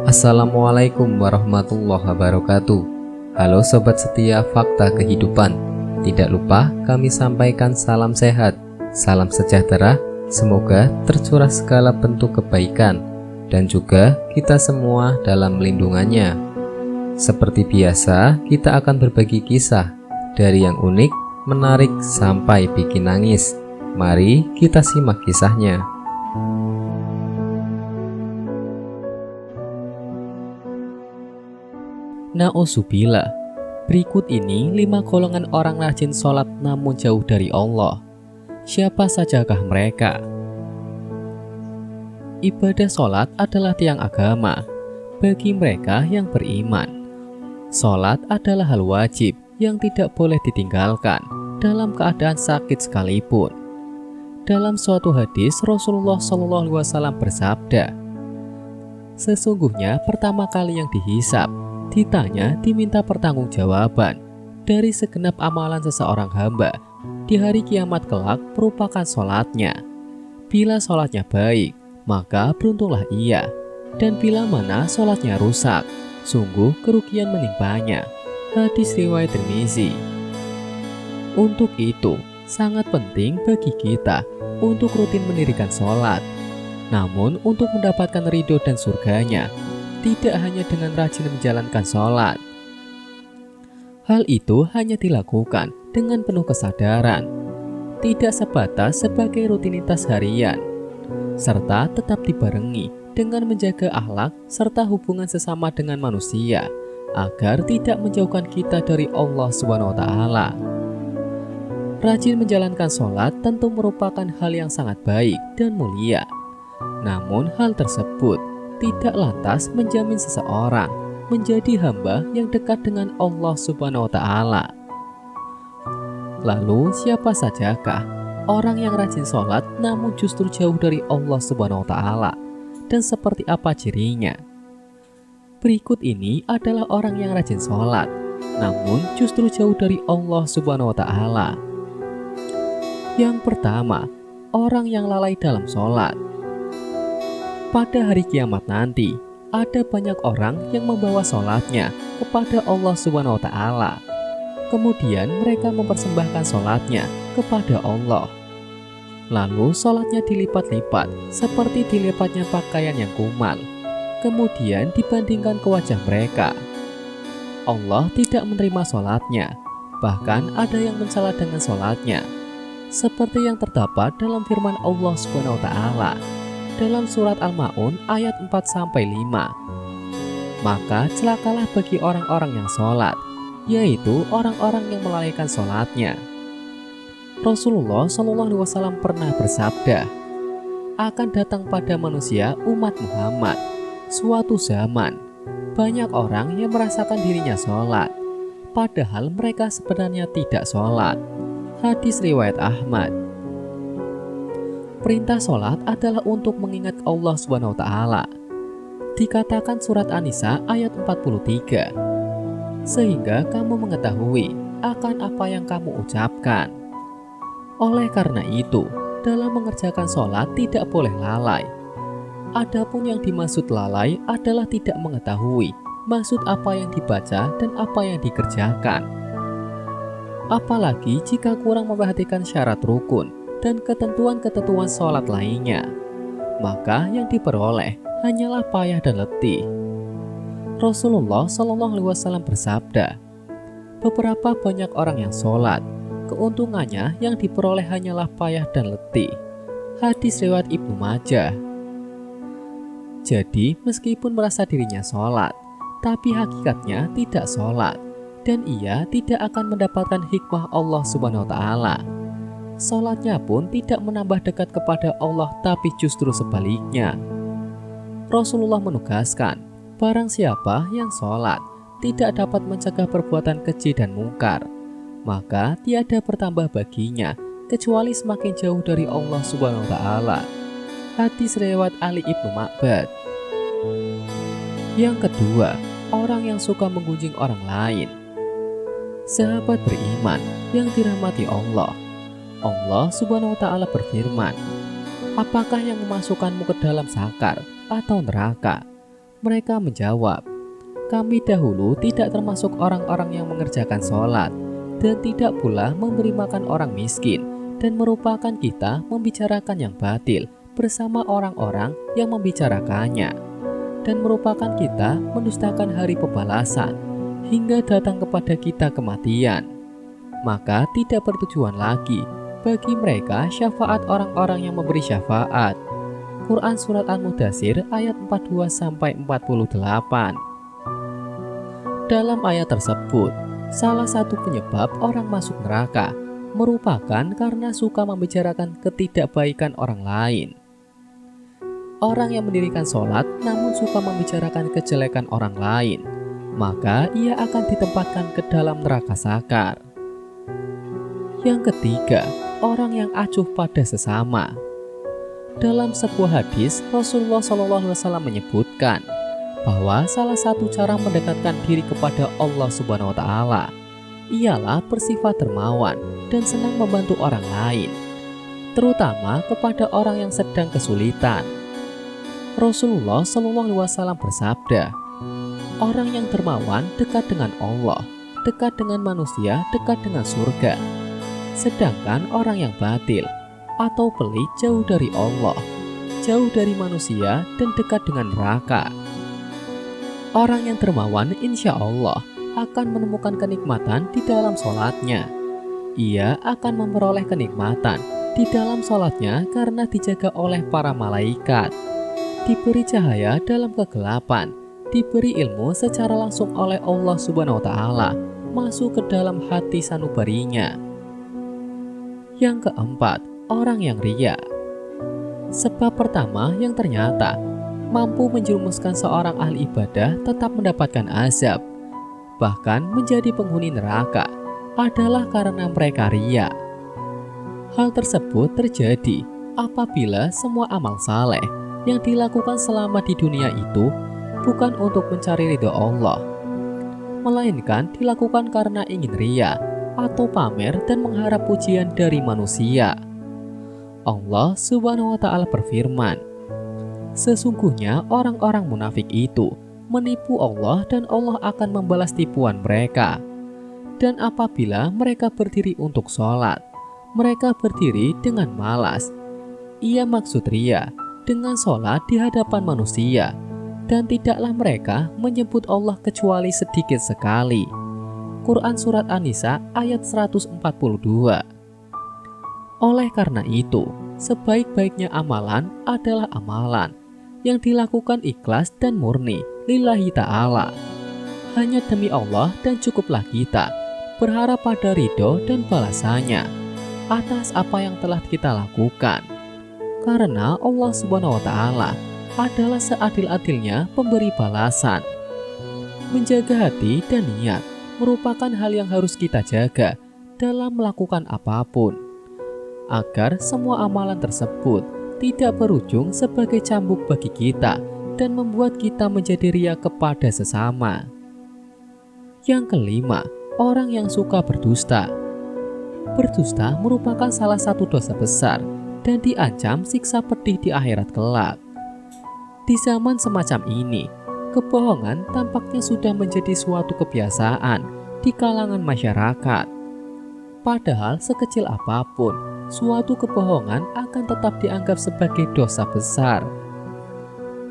Assalamualaikum warahmatullahi wabarakatuh. Halo sobat setia Fakta Kehidupan. Tidak lupa kami sampaikan salam sehat, salam sejahtera. Semoga tercurah segala bentuk kebaikan dan juga kita semua dalam lindungannya. Seperti biasa, kita akan berbagi kisah dari yang unik, menarik sampai bikin nangis. Mari kita simak kisahnya. Na'udzubillah, berikut ini 5 golongan orang rajin sholat namun jauh dari Allah. Siapa sajakah mereka? Ibadah sholat adalah tiang agama bagi mereka yang beriman. Sholat adalah hal wajib yang tidak boleh ditinggalkan dalam keadaan sakit sekalipun. Dalam suatu hadis, Rasulullah SAW bersabda, "Sesungguhnya pertama kali yang dihisab, ditanya, diminta pertanggungjawaban dari segenap amalan seseorang hamba di hari kiamat kelak merupakan sholatnya. Bila sholatnya baik, maka beruntunglah ia, dan bila mana sholatnya rusak, sungguh kerugian menimpanya." Hadis riwayat Tirmizi. Untuk itu, sangat penting bagi kita untuk rutin mendirikan sholat. Namun untuk mendapatkan ridho dan surganya, tidak hanya dengan rajin menjalankan sholat. Hal itu hanya dilakukan dengan penuh kesadaran, tidak sebatas sebagai rutinitas harian, serta tetap dibarengi dengan menjaga akhlak serta hubungan sesama dengan manusia, agar tidak menjauhkan kita dari Allah SWT. Rajin menjalankan sholat tentu merupakan hal yang sangat baik dan mulia. Namun hal tersebut tidak lantas menjamin seseorang menjadi hamba yang dekat dengan Allah SWT. Lalu siapa sajakah orang yang rajin sholat namun justru jauh dari Allah SWT, dan seperti apa cirinya? Berikut ini adalah orang yang rajin sholat namun justru jauh dari Allah SWT. Yang pertama, orang yang lalai dalam sholat. Pada hari kiamat nanti, ada banyak orang yang membawa sholatnya kepada Allah SWT. Kemudian mereka mempersembahkan sholatnya kepada Allah. Lalu sholatnya dilipat-lipat seperti dilipatnya pakaian yang kumal. Kemudian dibandingkan ke wajah mereka. Allah tidak menerima sholatnya. Bahkan ada yang mencela dengan sholatnya, seperti yang terdapat dalam firman Allah SWT dalam surat Al-Ma'un ayat 4-5. Maka celakalah bagi orang-orang yang sholat, yaitu orang-orang yang melalaikan sholatnya. Rasulullah SAW pernah bersabda, akan datang pada manusia umat Muhammad suatu zaman, banyak orang yang merasakan dirinya sholat, padahal mereka sebenarnya tidak sholat. Hadis riwayat Ahmad. Perintah sholat adalah untuk mengingat Allah SWT. Dikatakan surat An-Nisa ayat 43, sehingga kamu mengetahui akan apa yang kamu ucapkan. Oleh karena itu, dalam mengerjakan sholat tidak boleh lalai. Adapun yang dimaksud lalai adalah tidak mengetahui maksud apa yang dibaca dan apa yang dikerjakan. Apalagi jika kurang memperhatikan syarat rukun dan ketentuan-ketentuan sholat lainnya, maka yang diperoleh hanyalah payah dan letih. Rasulullah SAW bersabda, beberapa banyak orang yang sholat, keuntungannya yang diperoleh hanyalah payah dan letih. Hadis riwayat Ibnu Majah. Jadi meskipun merasa dirinya sholat, tapi hakikatnya tidak sholat, dan ia tidak akan mendapatkan hikmah Allah SWT. Sholatnya pun tidak menambah dekat kepada Allah, tapi justru sebaliknya. Rasulullah menugaskan, barang siapa yang sholat tidak dapat mencegah perbuatan keji dan mungkar, maka tiada bertambah baginya kecuali semakin jauh dari Allah SWT. Hadis riwayat Ali ibnu Ma'bad. Yang kedua, orang yang suka menggunjing orang lain. Sahabat beriman yang dirahmati Allah, Allah SWT berfirman, apakah yang memasukkanmu ke dalam sakar atau neraka? Mereka menjawab, "Kami dahulu tidak termasuk orang-orang yang mengerjakan sholat, dan tidak pula memberi makan orang miskin, dan merupakan kita membicarakan yang batil bersama orang-orang yang membicarakannya, dan merupakan kita mendustakan hari pembalasan, hingga datang kepada kita kematian. Maka tidak bertujuan lagi bagi mereka syafaat orang-orang yang memberi syafaat." Quran Surat An-Mudatsir ayat 42-48. Dalam ayat tersebut, salah satu penyebab orang masuk neraka merupakan karena suka membicarakan ketidakbaikan orang lain. Orang yang mendirikan sholat namun suka membicarakan kejelekan orang lain, maka ia akan ditempatkan ke dalam neraka sakar. Yang ketiga, orang yang acuh pada sesama. Dalam sebuah hadis, Rasulullah SAW menyebutkan bahwa salah satu cara mendekatkan diri kepada Allah Subhanahu wa Ta'ala ialah bersifat dermawan dan senang membantu orang lain, terutama kepada orang yang sedang kesulitan. Rasulullah SAW bersabda, "Orang yang dermawan dekat dengan Allah, dekat dengan manusia, dekat dengan surga. Sedangkan orang yang batil atau pelit jauh dari Allah, jauh dari manusia, dan dekat dengan neraka." Orang yang dermawan insya Allah akan menemukan kenikmatan di dalam sholatnya. Ia akan memperoleh kenikmatan di dalam sholatnya karena dijaga oleh para malaikat, diberi cahaya dalam kegelapan, diberi ilmu secara langsung oleh Allah Subhanahu wa Ta'ala, masuk ke dalam hati sanubarinya. Yang keempat, orang yang riya. Sebab pertama yang ternyata mampu menjerumuskan seorang ahli ibadah tetap mendapatkan azab, bahkan menjadi penghuni neraka, adalah karena mereka riya. Hal tersebut terjadi apabila semua amal saleh yang dilakukan selama di dunia itu bukan untuk mencari ridho Allah, melainkan dilakukan karena ingin riya atau pamer dan mengharap pujian dari manusia. Allah Subhanahu wa Ta'ala berfirman, "Sesungguhnya orang-orang munafik itu menipu Allah dan Allah akan membalas tipuan mereka. Dan apabila mereka berdiri untuk sholat, mereka berdiri dengan malas." Ia maksud riya dengan sholat di hadapan manusia, dan tidaklah mereka menyebut Allah kecuali sedikit sekali. Quran Surat An-Nisa ayat 142. Oleh karena itu, sebaik-baiknya amalan adalah amalan yang dilakukan ikhlas dan murni lillahi ta'ala, hanya demi Allah, dan cukuplah kita berharap pada ridho dan balasannya atas apa yang telah kita lakukan, karena Allah Subhanahu wa Ta'ala adalah seadil-adilnya pemberi balasan. Menjaga hati dan niat merupakan hal yang harus kita jaga dalam melakukan apapun, agar semua amalan tersebut tidak berujung sebagai cambuk bagi kita dan membuat kita menjadi riya kepada sesama. Yang kelima, orang yang suka berdusta. Berdusta merupakan salah satu dosa besar dan diancam siksa pedih di akhirat kelak. Di zaman semacam ini, kebohongan tampaknya sudah menjadi suatu kebiasaan di kalangan masyarakat. Padahal sekecil apapun, suatu kebohongan akan tetap dianggap sebagai dosa besar.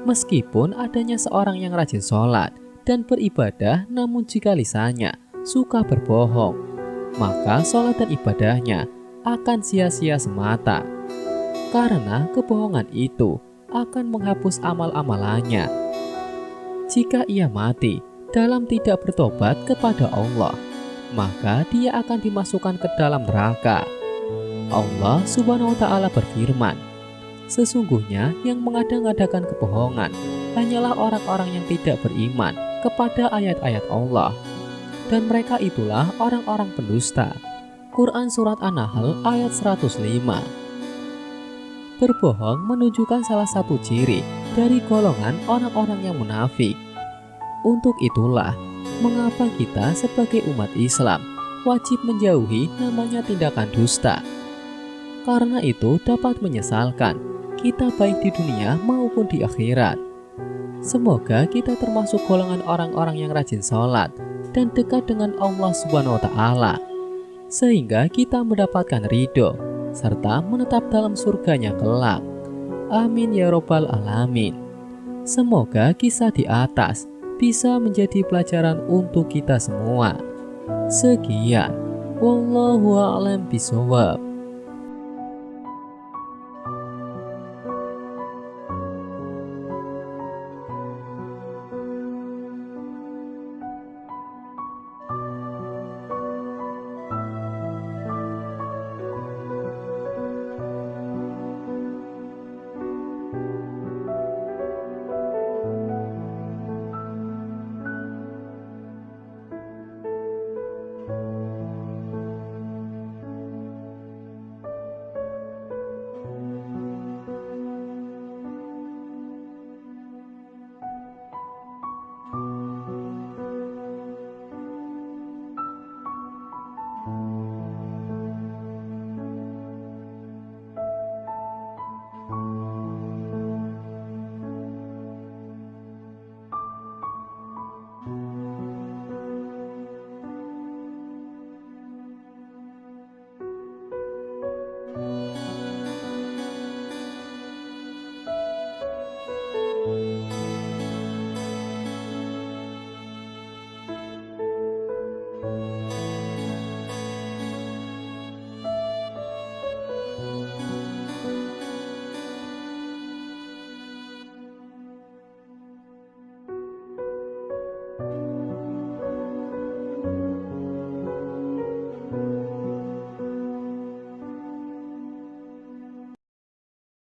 Meskipun adanya seorang yang rajin sholat dan beribadah, namun jika lisannya suka berbohong, maka sholat dan ibadahnya akan sia-sia semata, karena kebohongan itu akan menghapus amal-amalannya. Jika ia mati dalam tidak bertobat kepada Allah, maka dia akan dimasukkan ke dalam neraka. Allah Subhanahu wa Ta'ala berfirman, "Sesungguhnya yang mengada-ngadakan kebohongan hanyalah orang-orang yang tidak beriman kepada ayat-ayat Allah, dan mereka itulah orang-orang pendusta." Quran Surat An-Nahl ayat 105. Berbohong menunjukkan salah satu ciri dari golongan orang-orang yang munafik. Untuk itulah mengapa kita sebagai umat Islam wajib menjauhi namanya tindakan dusta. Karena itu dapat menyesalkan kita baik di dunia maupun di akhirat. Semoga kita termasuk golongan orang-orang yang rajin sholat dan dekat dengan Allah Subhanahu wa Ta'ala, sehingga kita mendapatkan ridho serta menetap dalam surganya kelak. Amin ya robbal alamin. Semoga kisah di atas bisa menjadi pelajaran untuk kita semua. Sekian, wallahu a'lam bishawab.